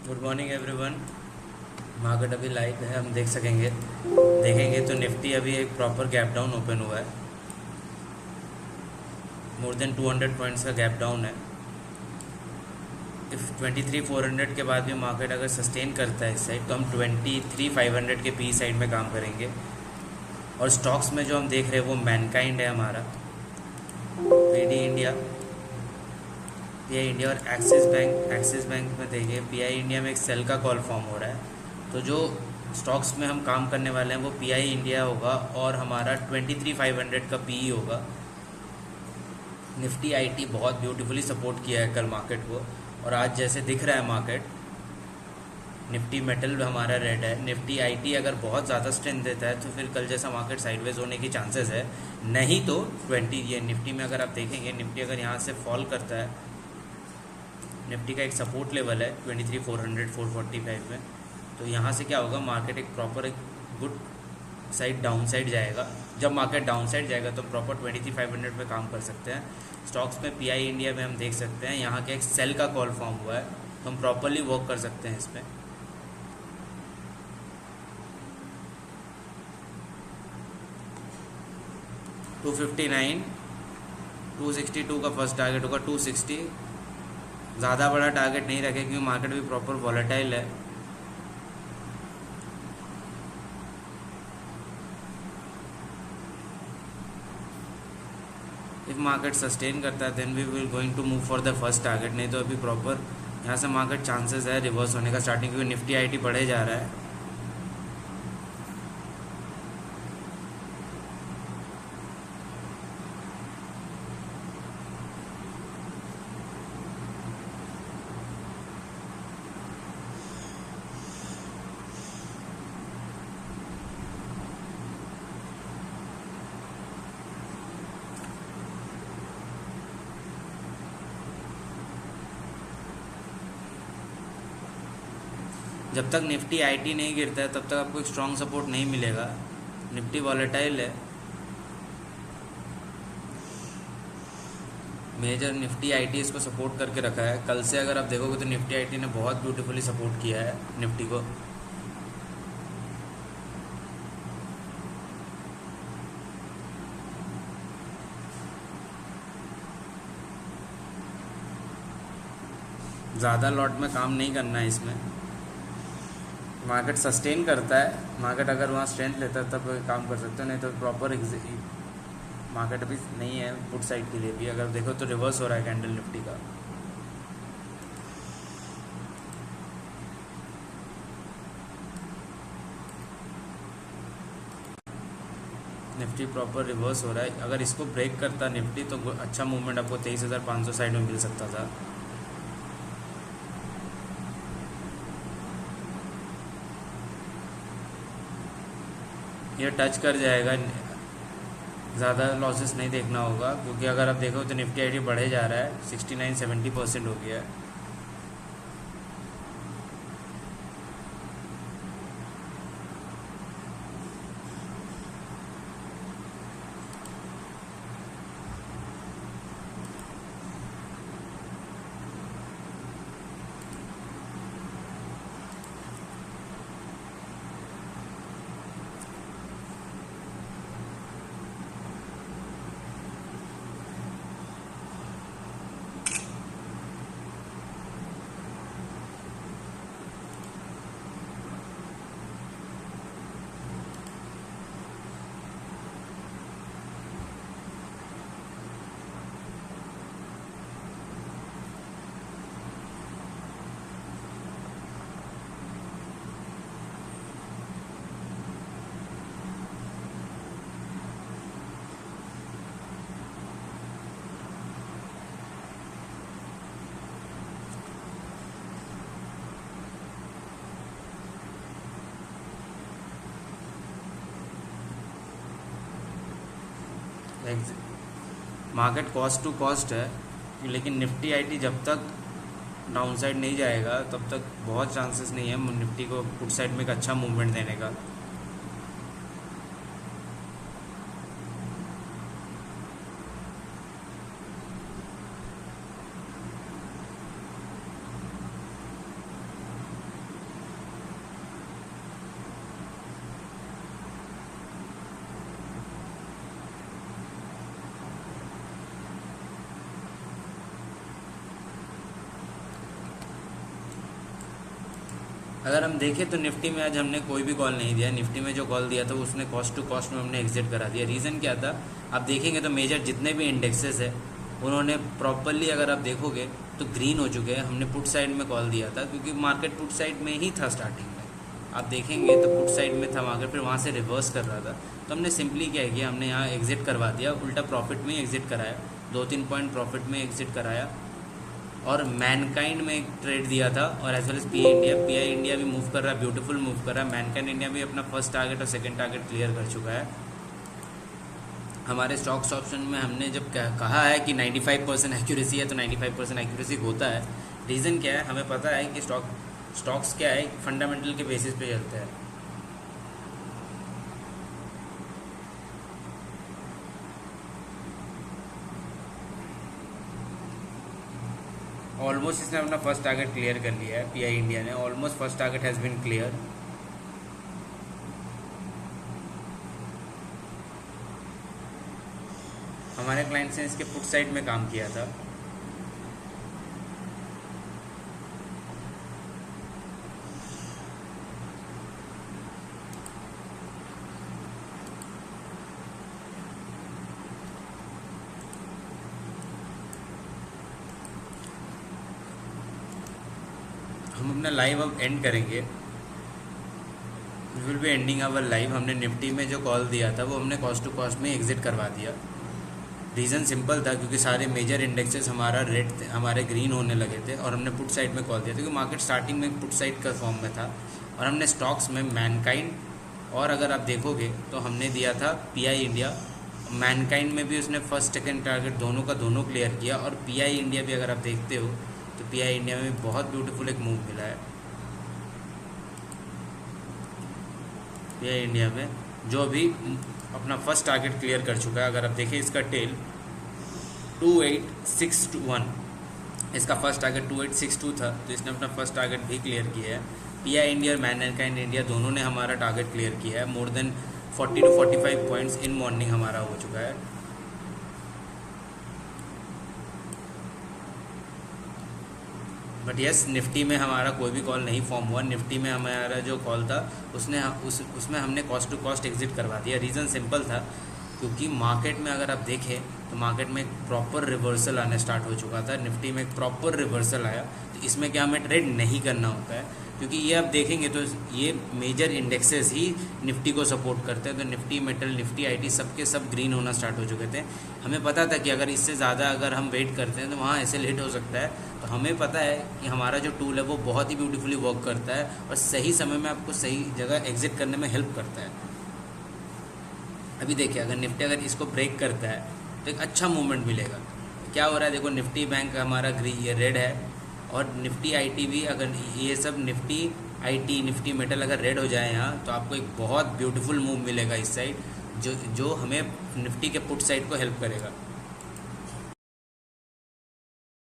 Good morning everyone. Market अभी live है, हम देखेंगे तो निफ्टी अभी एक प्रॉपर गैप डाउन ओपन हुआ है। मोर देन 200 पॉइंट्स का गैप डाउन है। इफ़ 23,400 के बाद भी मार्केट अगर सस्टेन करता है इस साइड तो हम 23,500 के पी साइड में काम करेंगे। और स्टॉक्स में जो हम देख रहे हैं वो मैनकाइंड है हमारा, पीडी इंडिया, पीआई इंडिया और एक्सिस बैंक में देखिए पीआई इंडिया में एक सेल का कॉल फॉर्म हो रहा है। तो जो स्टॉक्स में हम काम करने वाले हैं वो पीआई इंडिया होगा और हमारा 23,500 का पीई होगा। निफ्टी आईटी बहुत ब्यूटीफुली सपोर्ट किया है कल मार्केट को, और आज जैसे दिख रहा है मार्केट, निफ्टी मेटल हमारा रेड है। निफ्टी आईटी अगर बहुत ज़्यादा स्ट्रेंथ देता है तो फिर कल जैसा मार्केट साइडवेज होने की चांसेस है। नहीं तो 20 ये निफ्टी में अगर आप देखेंगे, निफ्टी अगर यहाँ से फॉल करता है, निफ्टी का एक सपोर्ट लेवल है 23,400 445 में, तो यहाँ से क्या होगा, मार्केट एक प्रॉपर एक गुड साइड डाउन साइड जाएगा। जब मार्केट डाउन साइड जाएगा तो प्रॉपर 23,500 पे काम कर सकते हैं। स्टॉक्स में पीआई इंडिया में हम देख सकते हैं यहाँ के एक सेल का कॉल फॉर्म हुआ है, तो हम प्रॉपरली वर्क कर सकते हैं इसमें। $259, 262 का फर्स्ट टारगेट होगा, 260। ज़्यादा बड़ा टारगेट नहीं रखे क्योंकि मार्केट भी प्रॉपर वॉलेटाइल है। इफ मार्केट सस्टेन करता है then we will going to move for the first target, नहीं तो अभी प्रॉपर यहाँ से मार्केट चांसेस है रिवर्स होने का स्टार्टिंग, क्योंकि निफ्टी आईटी बढ़े जा रहा है। जब तक निफ्टी आईटी नहीं गिरता है तब तक आपको एक स्ट्रॉन्ग सपोर्ट नहीं मिलेगा। निफ्टी वॉलेटाइल है। मेजर निफ्टी आईटी इसको सपोर्ट करके रखा है। कल से अगर आप देखोगे तो निफ्टी आईटी ने बहुत ब्यूटीफुली सपोर्ट किया है निफ्टी को। ज़्यादा लॉट में काम नहीं करना है इसमें। मार्केट सस्टेन करता है, मार्केट अगर वहाँ स्ट्रेंथ लेता है तब काम कर सकते हो, नहीं तो प्रॉपर मार्केट अभी नहीं है पुट साइड के लिए भी। अगर देखो तो रिवर्स हो रहा है कैंडल निफ्टी का। निफ्टी प्रॉपर रिवर्स हो रहा है। अगर इसको ब्रेक करता निफ्टी तो अच्छा मूवमेंट आपको 23,500 साइड में मिल सकता था। ये टच कर जाएगा, ज़्यादा लॉसेस नहीं देखना होगा, क्योंकि अगर आप देखो तो निफ्टी आईटी बढ़े जा रहा है, 69-70% हो गया है। मार्केट कॉस्ट टू कॉस्ट है, लेकिन निफ्टी आईटी जब तक डाउन साइड नहीं जाएगा तब तक बहुत चांसेस नहीं है निफ्टी को पुट साइड में एक अच्छा मूवमेंट देने का। अगर हम देखें तो निफ्टी में आज हमने कोई भी कॉल नहीं दिया। निफ्टी में जो कॉल दिया था उसने कॉस्ट टू कॉस्ट में हमने एग्जिट करा दिया। रीज़न क्या था, आप देखेंगे तो मेजर जितने भी इंडेक्सेस है उन्होंने प्रॉपरली, अगर आप देखोगे तो ग्रीन हो चुके हैं। हमने पुट साइड में कॉल दिया था क्योंकि मार्केट पुट साइड में ही था स्टार्टिंग में। आप देखेंगे तो पुट साइड में था मार्केट, फिर वहाँ से रिवर्स कर रहा था। तो हमने सिंपली क्या किया, हमने यहाँ एग्जिट करवा दिया, उल्टा प्रॉफिट में ही एग्जिट कराया, 2-3 पॉइंट प्रॉफिट में एग्जिट कराया। और मैनकाइंड में एक ट्रेड दिया था, और as well as PI India भी मूव कर रहा है, ब्यूटीफुल मूव कर रहा है। मैनकाइंड इंडिया भी अपना फर्स्ट टारगेट और सेकंड टारगेट क्लियर कर चुका है। हमारे स्टॉक्स ऑप्शन में हमने जब कहा है कि 95% एक्यूरेसी है, तो 95% एक्यूरेसी होता है। रीज़न क्या है, हमें पता है कि स्टॉक्स क्या है, फंडामेंटल के बेसिस पे चलते हैं। ऑलमोस्ट इसने अपना फर्स्ट टारगेट क्लियर कर लिया है। पीआई इंडिया ने almost first target has been clear. हमारे क्लाइंट्स ने इसके पुट साइड में काम किया था। हम अपना लाइव अब एंड करेंगे। We will be ending our live. हमने निफ्टी में जो कॉल दिया था वो हमने कॉस्ट टू कॉस्ट में एग्जिट करवा दिया। रीज़न सिंपल था, क्योंकि सारे मेजर इंडेक्सेस हमारा रेड थे, हमारे ग्रीन होने लगे थे, और हमने पुट साइड में कॉल दिया था क्योंकि मार्केट स्टार्टिंग में पुट साइड का फॉर्म में था। और हमने स्टॉक्स में मैनकाइंड, और अगर आप देखोगे तो हमने दिया था पीआई इंडिया। मैनकाइंड में भी उसने फर्स्ट सेकंड टारगेट दोनों का दोनों क्लियर किया, और पीआई इंडिया भी अगर आप देखते हो तो पीआई इंडिया में बहुत ब्यूटीफुल एक मूव मिला है। पीआई इंडिया में जो अभी अपना फर्स्ट टारगेट क्लियर कर चुका है। अगर आप देखें इसका टेल 2861, इसका फर्स्ट टारगेट 2862 था, तो इसने अपना फर्स्ट टारगेट भी क्लियर किया है। पीआई इंडिया और मैनकाइंड इंडिया दोनों ने हमारा टारगेट क्लियर किया है। More than 40 to 45 points in morning हमारा हो चुका है। बट यस, निफ्टी में हमारा कोई भी कॉल नहीं फॉर्म हुआ। निफ्टी में हमारा जो कॉल था उसमें हमने कॉस्ट टू कॉस्ट एग्जिट करवा दिया। रीज़न सिंपल था, क्योंकि मार्केट में अगर आप देखें तो मार्केट में एक प्रॉपर रिवर्सल आने स्टार्ट हो चुका था। निफ्टी में एक प्रॉपर रिवर्सल आया, तो इसमें क्या हमें ट्रेड नहीं करना होता है, क्योंकि ये आप देखेंगे तो ये मेजर इंडेक्सेस ही निफ्टी को सपोर्ट करते हैं। तो निफ्टी मेटल, निफ्टी आईटी सबके सब ग्रीन होना स्टार्ट हो चुके थे। हमें पता था कि अगर इससे ज़्यादा अगर हम वेट करते हैं तो वहाँ ऐसे लेट हो सकता है। तो हमें पता है कि हमारा जो टूल है वो बहुत ही ब्यूटीफुली वर्क करता है, और सही समय में आपको सही जगह एग्जिट करने में हेल्प करता है। अभी देखिए, अगर निफ्टी अगर इसको ब्रेक करता है तो एक अच्छा मूवमेंट मिलेगा। क्या हो रहा है, देखो निफ्टी बैंक हमारा ये रेड है, और निफ्टी आईटी भी, अगर ये सब निफ्टी आईटी, निफ्टी मेटल अगर रेड हो जाए यहाँ, तो आपको एक बहुत ब्यूटीफुल मूव मिलेगा इस साइड, जो हमें निफ्टी के पुट साइड को हेल्प करेगा।